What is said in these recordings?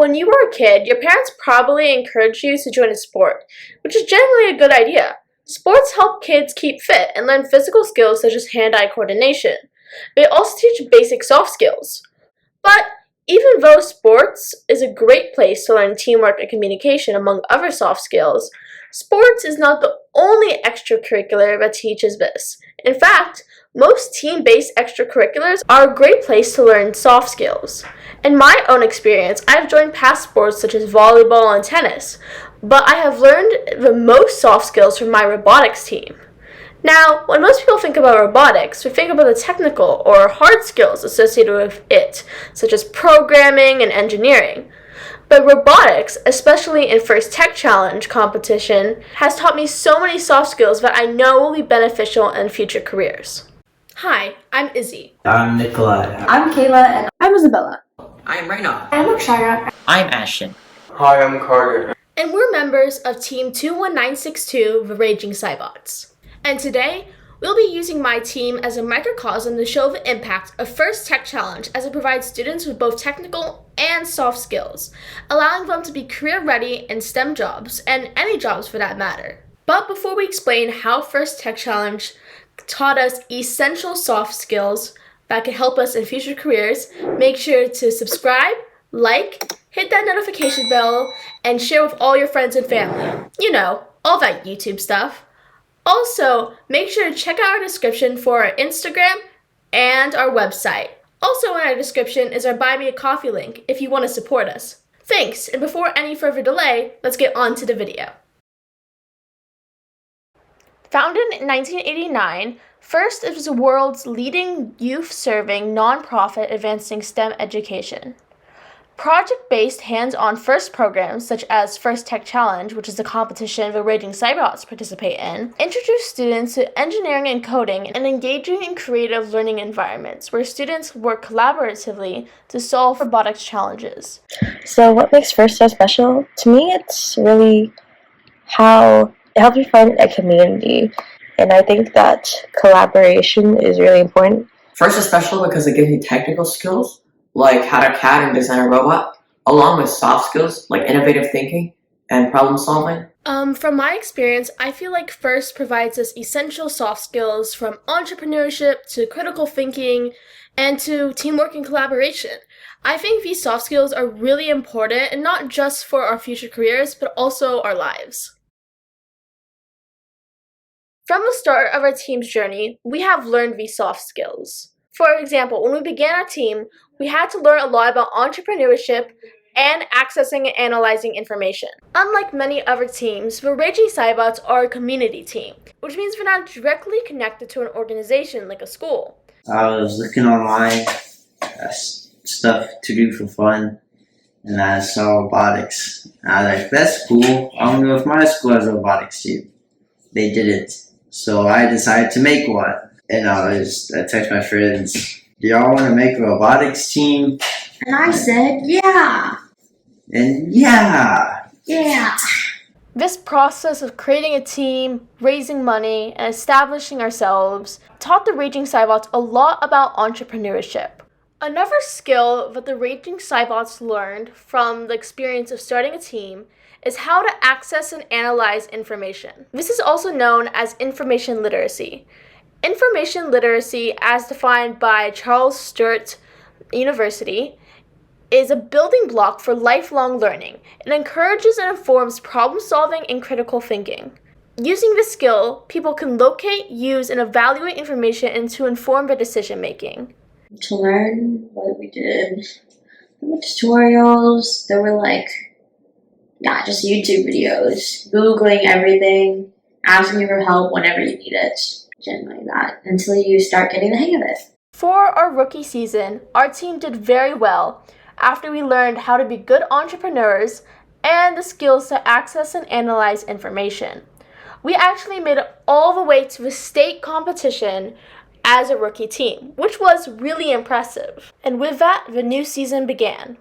When you were a kid, your parents probably encouraged you to join a sport, which is generally a good idea. Sports help kids keep fit and learn physical skills such as hand-eye coordination. They also teach basic soft skills. But even though sports is a great place to learn teamwork and communication among other soft skills, sports is not the only extracurricular that teaches this. In fact, most team-based extracurriculars are a great place to learn soft skills. In my own experience, I've joined past sports such as volleyball and tennis, but I have learned the most soft skills from my robotics team. Now, when most people think about robotics, they think about the technical or hard skills associated with it, such as programming and engineering. But robotics, especially in First Tech Challenge competition, has taught me so many soft skills that I know will be beneficial in future careers. Hi, I'm Izzy. I'm Nicoli. I'm Kayla, and I'm Isabella. I'm Reynaud. I'm Akshaya. I'm Ashton. Hi, I'm Carter. And we're members of Team 21962, the Raging Cybots. And today, we'll be using my team as a microcosm to show the impact of First Tech Challenge as it provides students with both technical and soft skills, allowing them to be career-ready in STEM jobs, and any jobs for that matter. But before we explain how First Tech Challenge taught us essential soft skills that can help us in future careers, make sure to subscribe, like, hit that notification bell, and share with all your friends and family. You know, all that YouTube stuff. Also, make sure to check out our description for our Instagram and our website. Also in our description is our Buy Me a Coffee link if you want to support us. Thanks, and before any further delay, let's get on to the video. Founded in 1989, FIRST is the world's leading youth-serving nonprofit advancing STEM education. Project-based hands-on FIRST programs, such as First Tech Challenge, which is a competition the Raging Cybots participate in, introduce students to engineering and coding and engaging in creative learning environments where students work collaboratively to solve robotics challenges. So what makes FIRST so special? To me, it's really how it helps you find a community, and I think that collaboration is really important. First is special because it gives you technical skills, like how to CAD and design a robot, along with soft skills like innovative thinking and problem solving. From my experience, I feel like FIRST provides us essential soft skills from entrepreneurship to critical thinking and to teamwork and collaboration. I think these soft skills are really important, and not just for our future careers, but also our lives. From the start of our team's journey, we have learned these soft skills. For example, when we began our team, we had to learn a lot about entrepreneurship and accessing and analyzing information. Unlike many other teams, the Raging Cybots are a community team, which means we're not directly connected to an organization like a school. I was looking online, stuff to do for fun, and I saw robotics. And I was like, that's cool. I don't know if my school has a robotics team. They didn't. So I decided to make one. And I text my friends, do y'all want to make a robotics team? And I said, yeah. And yeah. This process of creating a team, raising money, and establishing ourselves taught the Raging Cybots a lot about entrepreneurship. Another skill that the Raging Cybots learned from the experience of starting a team is how to access and analyze information. This is also known as information literacy. Information literacy, as defined by Charles Sturt University, is a building block for lifelong learning. It encourages and informs problem solving and critical thinking. Using this skill, people can locate, use, and evaluate information and to inform their decision making. To learn what we did, there were tutorials, there were just YouTube videos, Googling everything, asking for help whenever you need it. Generally that, until you start getting the hang of it. For our rookie season, our team did very well after we learned how to be good entrepreneurs and the skills to access and analyze information. We actually made it all the way to the state competition as a rookie team, which was really impressive. And with that, the new season began.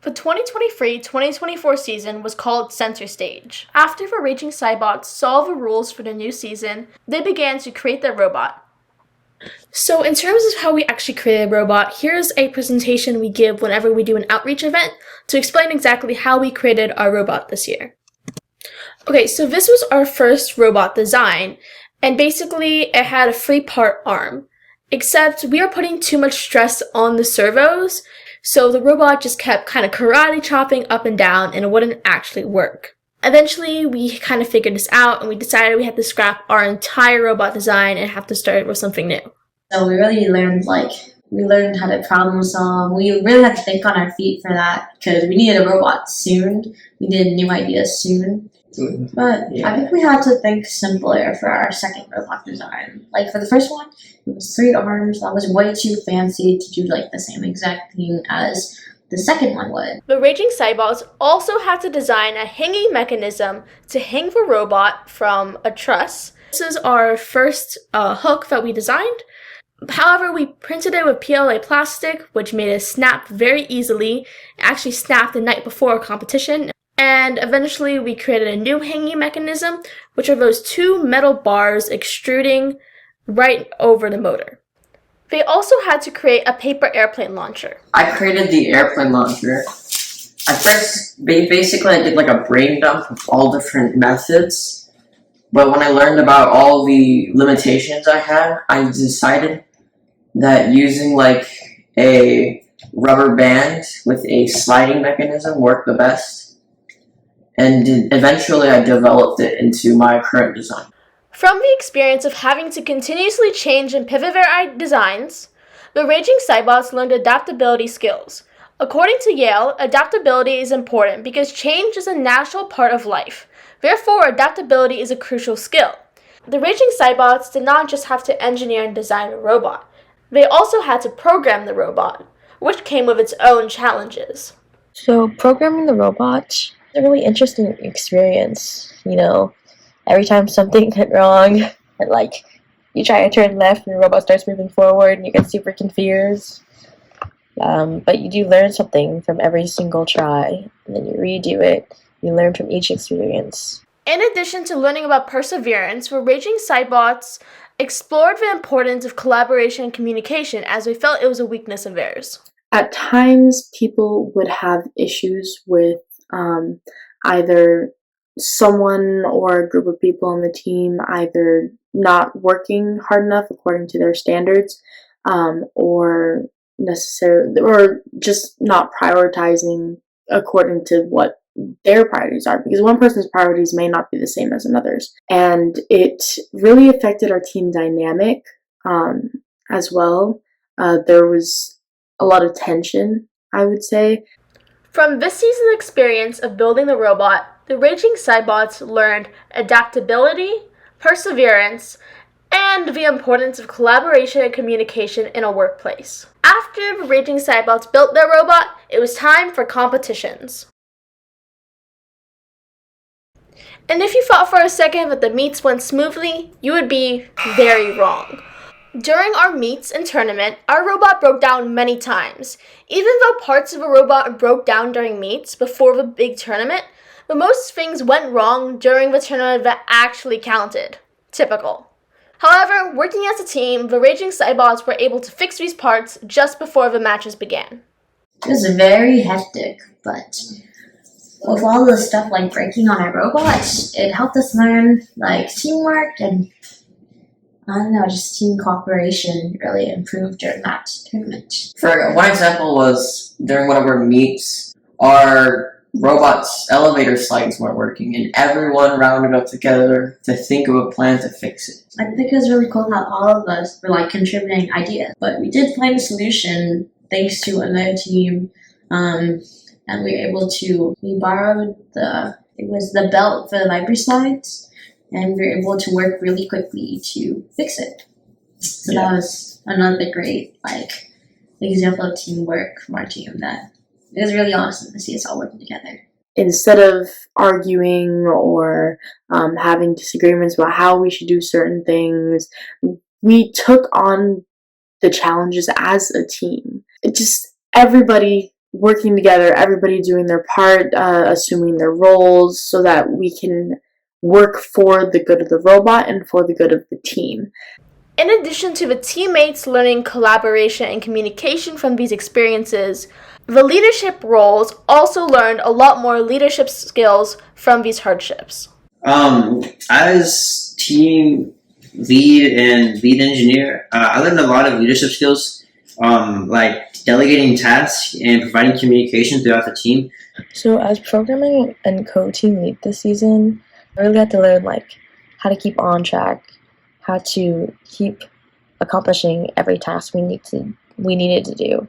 The 2023-2024 season was called CENTERSTAGE. After the Raging Cybots saw the rules for the new season, they began to create their robot. So in terms of how we actually created a robot, here's a presentation we give whenever we do an outreach event to explain exactly how we created our robot this year. Okay, so this was our first robot design, and basically it had a 3-part arm, except we were putting too much stress on the servos, so the robot just kept kind of karate chopping up and down and it wouldn't actually work. Eventually, we kind of figured this out and we decided we had to scrap our entire robot design and have to start with something new. So we really learned how to problem solve. We really had to think on our feet for that because we needed a robot soon. We needed new ideas soon. But I think we had to think simpler for our second robot design. Like for the first one, it was 3 arms. That was way too fancy to do like the same exact thing as the second one would. The Raging Cybots also had to design a hanging mechanism to hang the robot from a truss. This is our first hook that we designed. However, we printed it with PLA plastic, which made it snap very easily. It actually snapped the night before a competition. And eventually we created a new hanging mechanism, which are those 2 metal bars extruding right over the motor. They also had to create a paper airplane launcher. I created the airplane launcher. At first, basically I did like a brain dump of all different methods. But when I learned about all the limitations I had, I decided that using like a rubber band with a sliding mechanism worked the best. And eventually I developed it into my current design. From the experience of having to continuously change and pivot their designs, the Raging Cybots learned adaptability skills. According to Yale, adaptability is important because change is a natural part of life. Therefore, adaptability is a crucial skill. The Raging Cybots did not just have to engineer and design a robot. They also had to program the robot, which came with its own challenges. So programming the robot is a really interesting experience. You know, every time something went wrong, and like you try to turn left and the robot starts moving forward and you get super confused. But you do learn something from every single try, and then you redo it. You learn from each experience. In addition to learning about perseverance, the Raging Cybots explored the importance of collaboration and communication as we felt it was a weakness of theirs. At times, people would have issues with either someone or a group of people on the team either not working hard enough according to their standards, or just not prioritizing according to what their priorities are, because one person's priorities may not be the same as another's, and it really affected our team dynamic as well. There was a lot of tension, I would say. From this season's experience of building the robot, the Raging Cybots learned adaptability, perseverance, and the importance of collaboration and communication in a workplace. After the Raging Cybots built their robot, it was time for competitions. And if you thought for a second that the meets went smoothly, you would be very wrong. During our meets and tournament, our robot broke down many times. Even though parts of a robot broke down during meets before the big tournament, but most things went wrong during the tournament that actually counted. Typical. However, working as a team, the Raging Cybots were able to fix these parts just before the matches began. It was very hectic, but with all the stuff like breaking on our robots, it helped us learn like teamwork and just team cooperation really improved during that tournament. For one example was during one of our meets, our robot's elevator slides weren't working, and everyone rounded up together to think of a plan to fix it. I think it was really cool how all of us were like contributing ideas, but we did find a solution thanks to another team, and we borrowed the belt for the library slides, and we were able to work really quickly to fix it. So That was another great example of teamwork from our team. That it was really awesome to see us all working together. Instead of arguing or having disagreements about how we should do certain things, we took on the challenges as a team. It just everybody working together, everybody doing their part, assuming their roles so that we can work for the good of the robot and for the good of the team. In addition to the teammates learning collaboration and communication from these experiences, the leadership roles also learned a lot more leadership skills from these hardships. As team lead and lead engineer, I learned a lot of leadership skills, like delegating tasks and providing communication throughout the team. So as programming and co-team lead this season, I really had to learn how to keep on track, how to keep accomplishing every task we needed to do.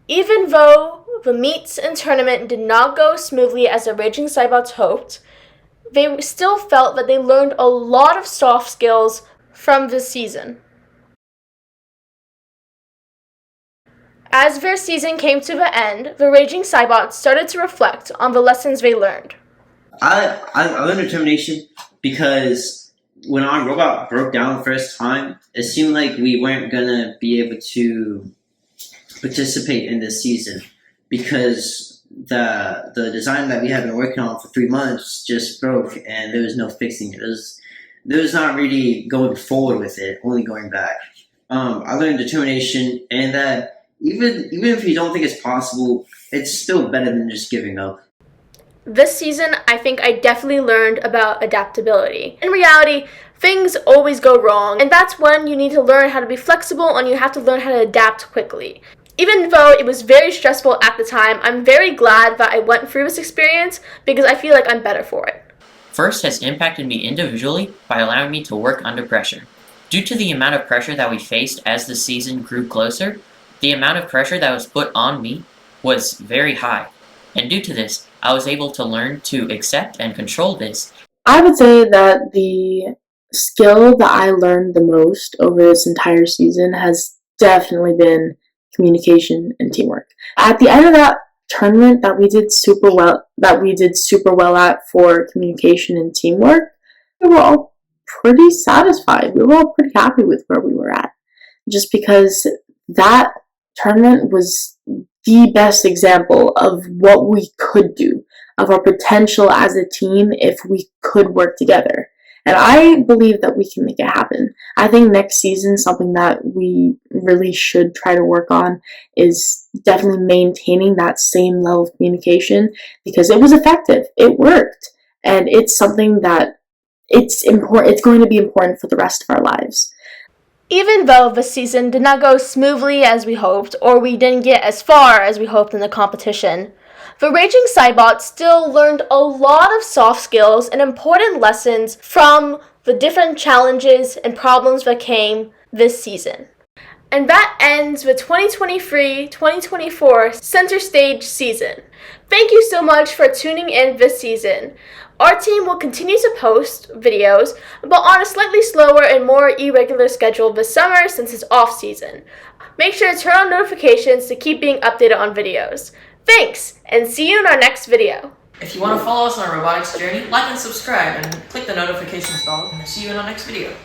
Even though the meets and tournament did not go smoothly as the Raging Cybots hoped, they still felt that they learned a lot of soft skills from this season. As their season came to the end, the Raging Cybots started to reflect on the lessons they learned. I learned determination because when our robot broke down the first time, it seemed like we weren't gonna be able to participate in this season because the design that we had been working on for 3 months just broke and there was no fixing it. There was not really going forward with it, only going back. I learned determination and that even if you don't think it's possible, it's still better than just giving up. This season, I think I definitely learned about adaptability. In reality, things always go wrong, and that's when you need to learn how to be flexible and you have to learn how to adapt quickly. Even though it was very stressful at the time, I'm very glad that I went through this experience because I feel like I'm better for it. First has impacted me individually by allowing me to work under pressure. Due to the amount of pressure that we faced as the season grew closer, the amount of pressure that was put on me was very high. And due to this, I was able to learn to accept and control this. I would say that the skill that I learned the most over this entire season has definitely been communication and teamwork. At the end of that tournament that we did super well at for communication and teamwork, we were all pretty satisfied. We were all pretty happy with where we were at. Just because that tournament was the best example of what we could do, of our potential as a team if we could work together. And I believe that we can make it happen. I think next season, something that we really should try to work on is definitely maintaining that same level of communication because it was effective. It worked. And it's something that it's important. It's going to be important for the rest of our lives. Even though the season did not go smoothly as we hoped, or we didn't get as far as we hoped in the competition, the Raging Cybots still learned a lot of soft skills and important lessons from the different challenges and problems that came this season. And that ends the 2023-2024 Center Stage season. Thank you so much for tuning in this season. Our team will continue to post videos, but on a slightly slower and more irregular schedule this summer since it's off season. Make sure to turn on notifications to keep being updated on videos. Thanks, and see you in our next video. If you want to follow us on our robotics journey, like and subscribe and click the notifications bell, and see you in our next video.